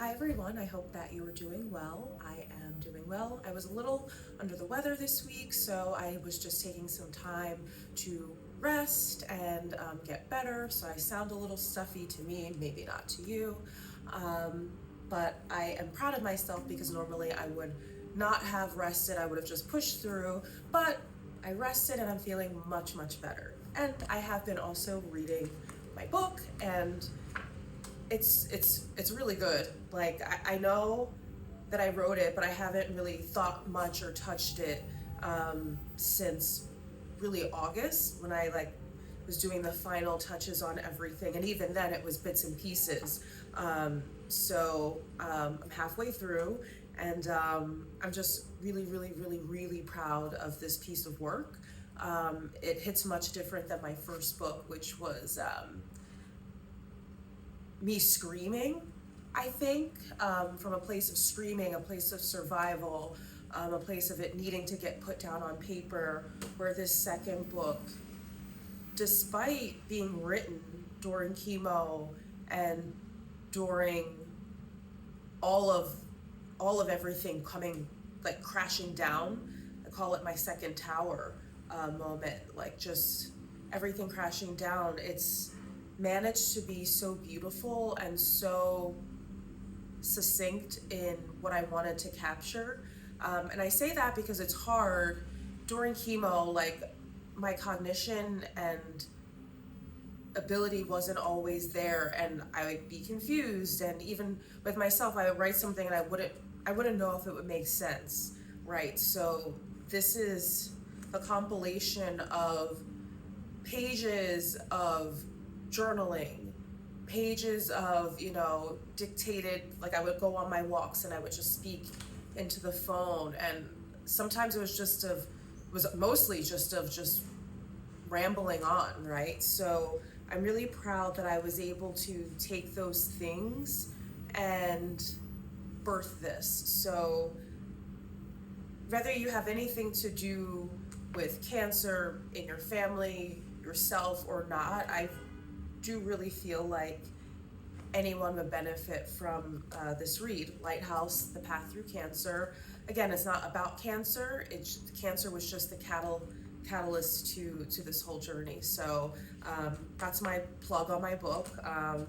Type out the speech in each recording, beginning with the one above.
Hi everyone, I hope that you are doing well. I am doing well. I was a little under the weather this week, so I was just taking some time to rest and get better. So I sound a little stuffy to me, maybe not to you. Um, but I am proud of myself because normally I would not have rested. I would have just pushed through, but I rested and I'm feeling much, much better. And I have been also reading my book, and it's really good. Like I know that I wrote it, but I haven't really thought much or touched it since really August, when I was doing the final touches on everything, and even then it was bits and pieces. I'm halfway through, and I'm just really, really, really, really proud of this piece of work. It hits much different than my first book, which was me screaming, I think, from a place of screaming, a place of survival, a place of it needing to get put down on paper, where this second book, despite being written during chemo and during all of everything coming like crashing down, I call it my second tower moment, like just everything crashing down, it's managed to be so beautiful and so succinct in what I wanted to capture. And I say that because it's hard during chemo, like my cognition and ability wasn't always there, and I would be confused, and even with myself I would write something and I wouldn't know if it would make sense, right? So this is a compilation of pages of journaling, pages of, dictated, like I would go on my walks and I would just speak into the phone, and sometimes it was mostly just rambling on, right? So I'm really proud that I was able to take those things and birth this. So whether you have anything to do with cancer in your family, yourself, or not, I do really feel like anyone would benefit from this read, Lighthouse, The Path Through Cancer. Again, it's not about cancer. Cancer was just the catalyst to this whole journey. So that's my plug on my book. I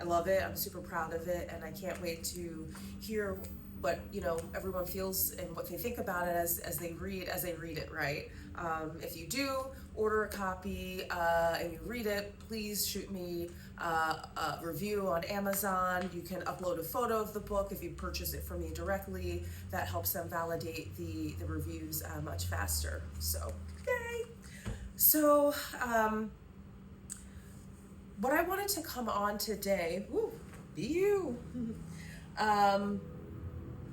love it. I'm super proud of it, and I can't wait to hear what everyone feels and what they think about it as they read it, right? If you do order a copy and you read it, please shoot me a review on Amazon. You can upload a photo of the book if you purchase it from me directly. That helps them validate the reviews much faster. So yay! So what I wanted to come on today, be you.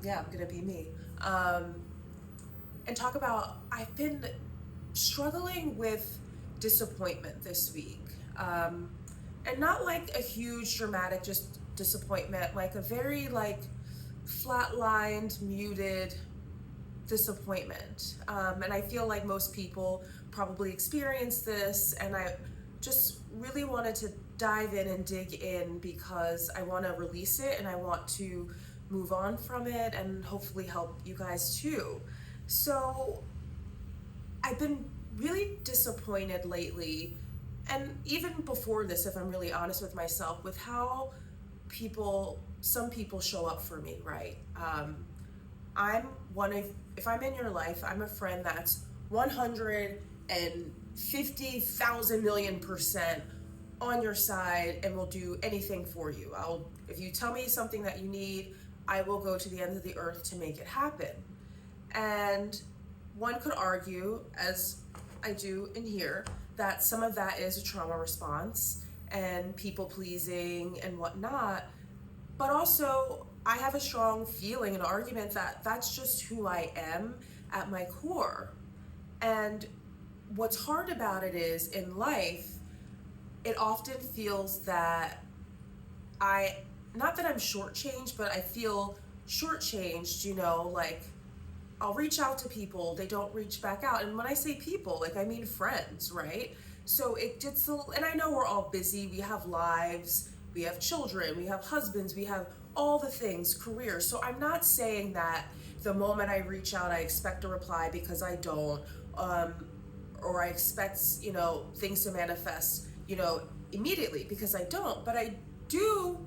Yeah, I'm gonna be me. And talk about, I've been struggling with disappointment this week. And not like a huge dramatic just disappointment, like a very flatlined, muted disappointment. And I feel like most people probably experience this, and I just really wanted to dive in and dig in because I want to release it and I want to move on from it and hopefully help you guys too. So I've been really disappointed lately, and even before this, if I'm really honest with myself, with how some people show up for me, right? If I'm in your life, I'm a friend that's 150,000 million% on your side and will do anything for you. If you tell me something that you need, I will go to the ends of the earth to make it happen. And one could argue, as I do in here, that some of that is a trauma response and people pleasing and whatnot. But also, I have a strong feeling and argument that that's just who I am at my core. And what's hard about it is, in life, it often feels that not that I'm shortchanged, but I feel shortchanged, like I'll reach out to people, they don't reach back out. And when I say people, I mean friends, right? So and I know we're all busy, we have lives, we have children, we have husbands, we have all the things, careers. So I'm not saying that the moment I reach out, I expect a reply, because I don't, or I expect, things to manifest, immediately, because I don't, but I do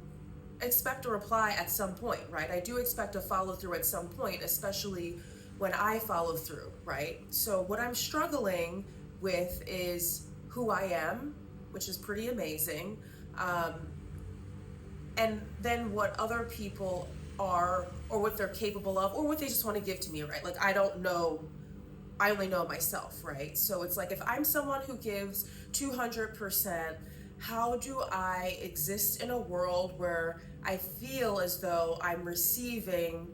expect a reply at some point, right? I do expect a follow through at some point, especially when I follow through, right? So what I'm struggling with is who I am, which is pretty amazing. And then what other people are, or what they're capable of, or what they just want to give to me, right? Like, I don't know, I only know myself, right? So it's like, if I'm someone who gives 200%, how do I exist in a world where I feel as though I'm receiving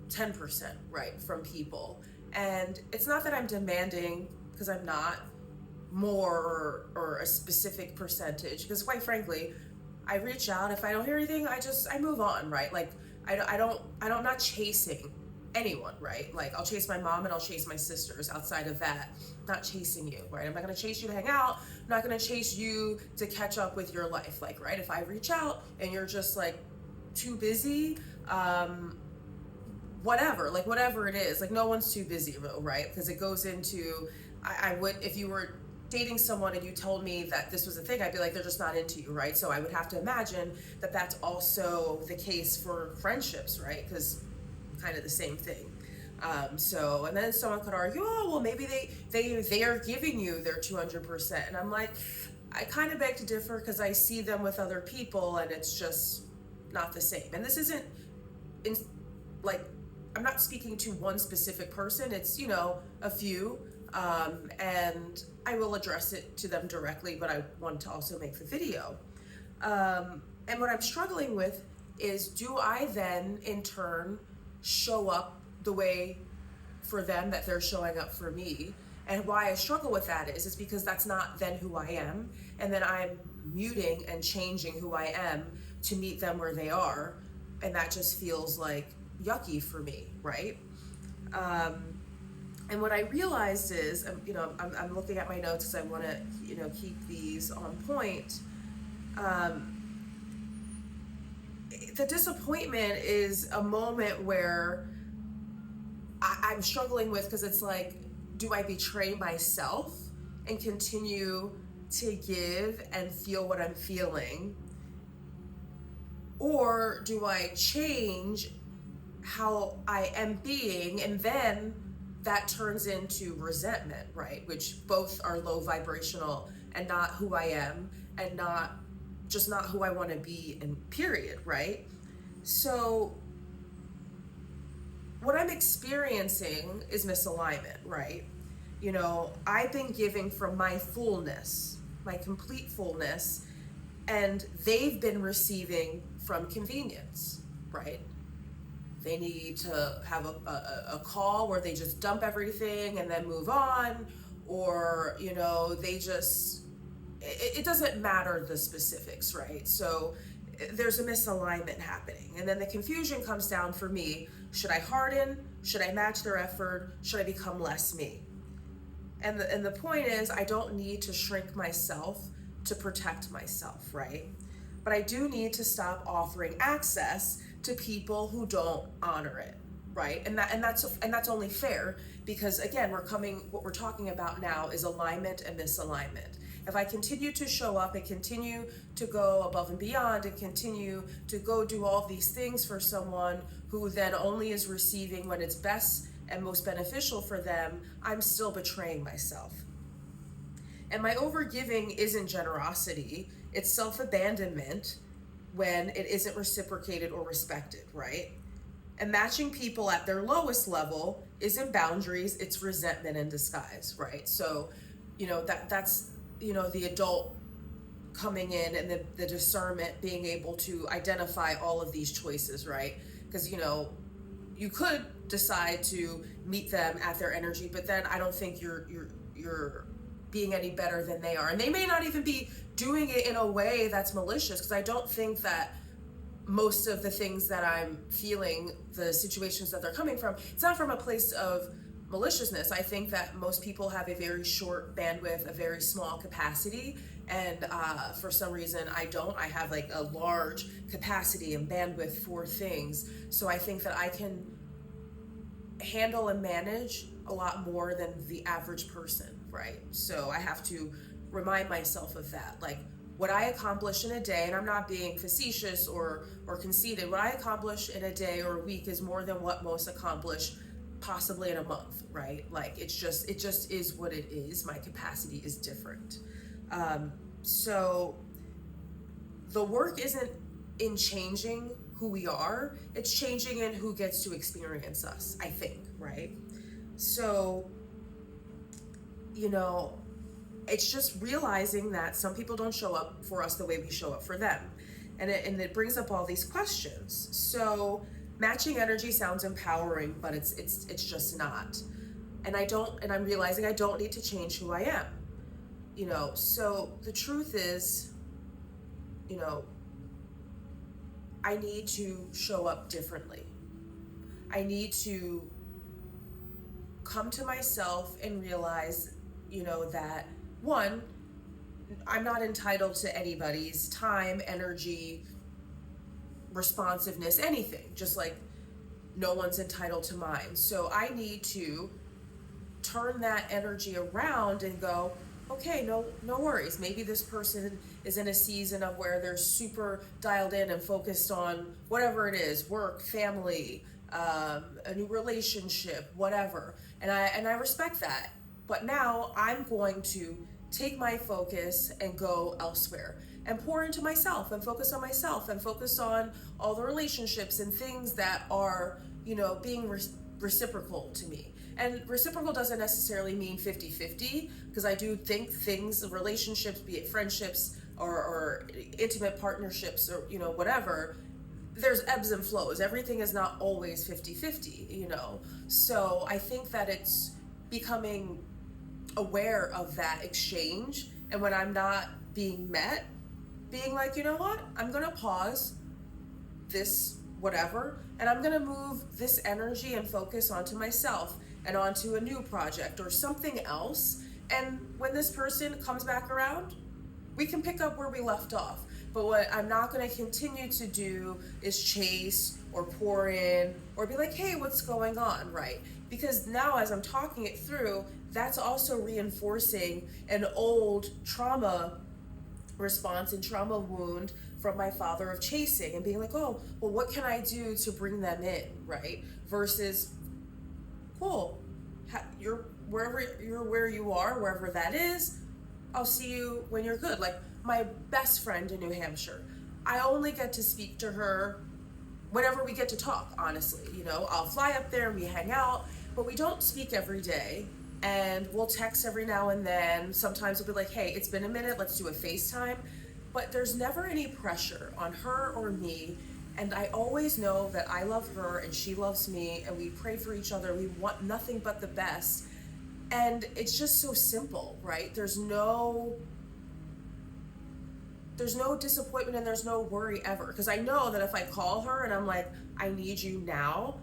10%, right, from people? And it's not that I'm demanding, because I'm not, more or a specific percentage, because quite frankly, I reach out. If I don't hear anything, I move on, right? Like, I'm not chasing anyone, right? Like, I'll chase my mom and I'll chase my sisters. Outside of that, not chasing you, right? I'm not gonna chase you to hang out. I'm not gonna chase you to catch up with your life, like, right? If I reach out and you're just like too busy, whatever it is, like, no one's too busy, right? Because it goes into, I would, if you were dating someone and you told me that this was a thing, I'd be like, they're just not into you, right? So I would have to imagine that that's also the case for friendships, right? Because kind of the same thing. And then someone could argue, oh, well, maybe they are giving you their 200%. And I'm like, I kind of beg to differ, because I see them with other people and it's just not the same. And this isn't I'm not speaking to one specific person. It's, a few. And I will address it to them directly, but I want to also make the video. And what I'm struggling with is, do I then in turn show up the way for them that they're showing up for me? And why I struggle with that is because that's not then who I am. And then I'm muting and changing who I am to meet them where they are. And that just feels like yucky for me, right? And what I realized is, I'm looking at my notes because I want to, keep these on point. The disappointment is a moment where I'm struggling with, because it's like, do I betray myself and continue to give and feel what I'm feeling? Or do I change how I am being, and then that turns into resentment, right? Which both are low vibrational and not who I am, and not who I want to be, and period, right? So what I'm experiencing is misalignment, right? I've been giving from my fullness, my complete fullness, and they've been receiving from convenience, right? They need to have a call where they just dump everything and then move on, or, it doesn't matter the specifics, right? So there's a misalignment happening. And then the confusion comes down for me. Should I harden? Should I match their effort? Should I become less me? And the point is, I don't need to shrink myself to protect myself, right? But I do need to stop offering access to people who don't honor it, right? And that's only fair, because again, what we're talking about now is alignment and misalignment. If I continue to show up and continue to go above and beyond and continue to go do all these things for someone who then only is receiving when it's best and most beneficial for them, I'm still betraying myself. And my overgiving isn't generosity, it's self-abandonment when it isn't reciprocated or respected, right? And matching people at their lowest level isn't boundaries, it's resentment in disguise, right? So, that's the adult coming in, and the discernment, being able to identify all of these choices, right? Because, you could decide to meet them at their energy, but then I don't think you're being any better than they are. And they may not even be doing it in a way that's malicious, because I don't think that most of the things that I'm feeling, the situations that they're coming from, it's not from a place of maliciousness. I think that most people have a very short bandwidth, a very small capacity, And for some reason I don't. I have like a large capacity and bandwidth for things. So I think that I can handle and manage a lot more than the average person, right? So I have to remind myself of that. Like what I accomplish in a day, and I'm not being facetious or conceited, what I accomplish in a day or a week is more than what most accomplish possibly in a month, right? Like it just is what it is. My capacity is different. So the work isn't in changing who we are, it's changing in who gets to experience us, I think, right? So, it's just realizing that some people don't show up for us the way we show up for them. And it brings up all these questions. So matching energy sounds empowering, but it's just not. And I'm realizing I don't need to change who I am. So the truth is, I need to show up differently. I need to come to myself and realize, that one, I'm not entitled to anybody's time, energy, responsiveness, anything, just like no one's entitled to mine. So I need to turn that energy around and go, okay, no worries. Maybe this person is in a season of where they're super dialed in and focused on whatever it is, work, family, a new relationship, whatever. And I respect that. But now I'm going to take my focus and go elsewhere and pour into myself and focus on myself and focus on all the relationships and things that are, being reciprocal to me. And reciprocal doesn't necessarily mean 50-50, because I do think things, relationships, be it friendships or intimate partnerships or, whatever, there's ebbs and flows. Everything is not always 50-50, So I think that it's becoming aware of that exchange. And when I'm not being met, being like, you know what, I'm going to pause this whatever, and I'm going to move this energy and focus onto myself and onto a new project or something else. And when this person comes back around, we can pick up where we left off. But what I'm not going to continue to do is chase or pour in or be like, hey, what's going on, right? Because now as I'm talking it through, that's also reinforcing an old trauma response and trauma wound from my father of chasing and being like, oh, well, what can I do to bring them in, right? Versus, cool, you're where you are, wherever that is, I'll see you when you're good. Like my best friend in New Hampshire, I only get to speak to her whenever we get to talk, honestly. I'll fly up there and we hang out, but we don't speak every day. And we'll text every now and then. Sometimes we'll be like, hey, it's been a minute, let's do a FaceTime. But there's never any pressure on her or me. And I always know that I love her and she loves me, and we pray for each other. We want nothing but the best. And it's just so simple, right? There's no disappointment and there's no worry ever. Because I know that if I call her and I'm like, I need you now,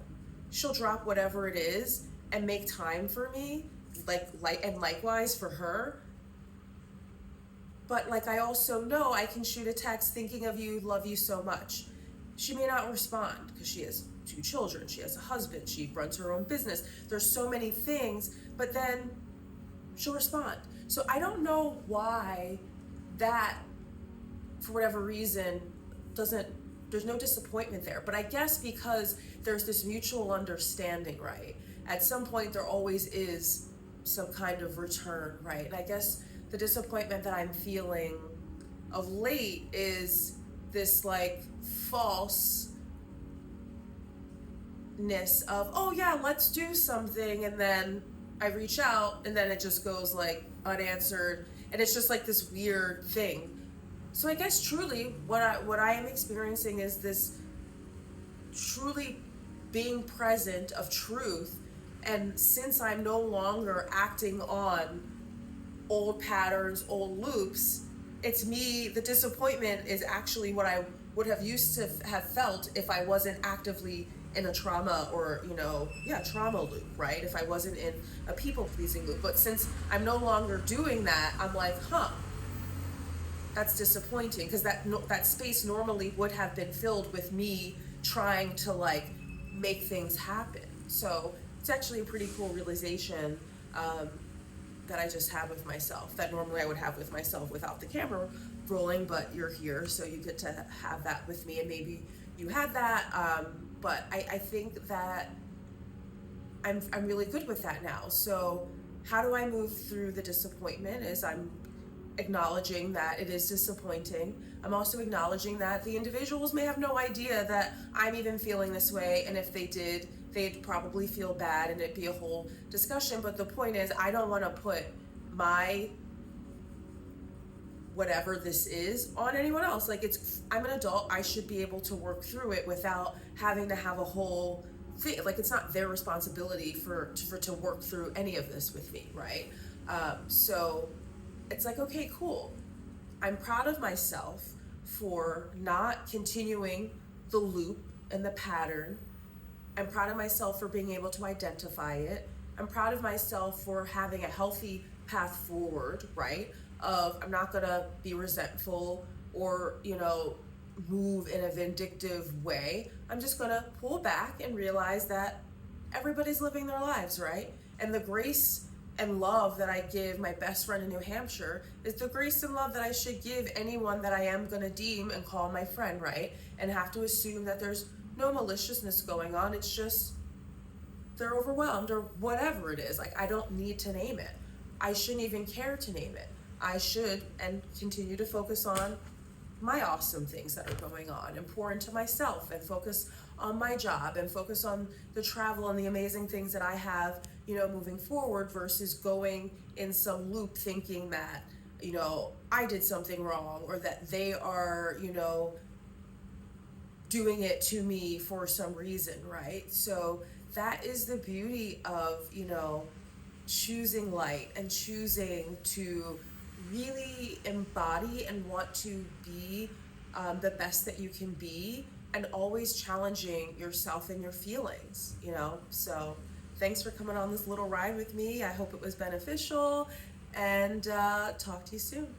she'll drop whatever it is and make time for me. And likewise for her. But I also know I can shoot a text thinking of you, love you so much. She may not respond because she has 2 children, she has a husband, she runs her own business. There's so many things, but then she'll respond. So I don't know why that, for whatever reason, there's no disappointment there. But I guess because there's this mutual understanding, right? At some point there always is some kind of return, right? And I guess the disappointment that I'm feeling of late is this falseness of, oh yeah, let's do something, and then I reach out and then it just goes unanswered, and it's just this weird thing. So I guess truly what I am experiencing is this truly being present of truth. And since I'm no longer acting on old patterns, old loops, it's me, the disappointment is actually what I would have used to have felt if I wasn't actively in a trauma or, trauma loop, right? If I wasn't in a people-pleasing loop. But since I'm no longer doing that, I'm like, that's disappointing, because that space normally would have been filled with me trying to like make things happen. So it's actually a pretty cool realization, that I just had with myself, that normally I would have with myself without the camera rolling, but you're here, so you get to have that with me, and maybe you had that. But I think that I'm really good with that now. So how do I move through the disappointment is I'm acknowledging that it is disappointing. I'm also acknowledging that the individuals may have no idea that I'm even feeling this way, and if they did, they'd probably feel bad and it'd be a whole discussion. But the point is, I don't want to put my whatever this is on anyone else. Like, I'm an adult, I should be able to work through it without having to have a whole thing. Like, it's not their responsibility to work through any of this with me, right? So it's like, okay, cool. I'm proud of myself for not continuing the loop and the pattern. I'm proud of myself for being able to identify it. I'm proud of myself for having a healthy path forward, right? I'm not gonna be resentful or, move in a vindictive way. I'm just gonna pull back and realize that everybody's living their lives, right? And the grace and love that I give my best friend in New Hampshire is the grace and love that I should give anyone that I am gonna deem and call my friend, right? And have to assume that there's no maliciousness going on. It's just they're overwhelmed or whatever it is. Like, I don't need to name it. I shouldn't even care to name it. I should and continue to focus on my awesome things that are going on and pour into myself and focus on my job and focus on the travel and the amazing things that I have, moving forward, versus going in some loop thinking that, I did something wrong or that they are, doing it to me for some reason, right? So that is the beauty of, choosing light and choosing to really embody and want to be the best that you can be, and always challenging yourself and your feelings, So thanks for coming on this little ride with me. I hope it was beneficial, and talk to you soon.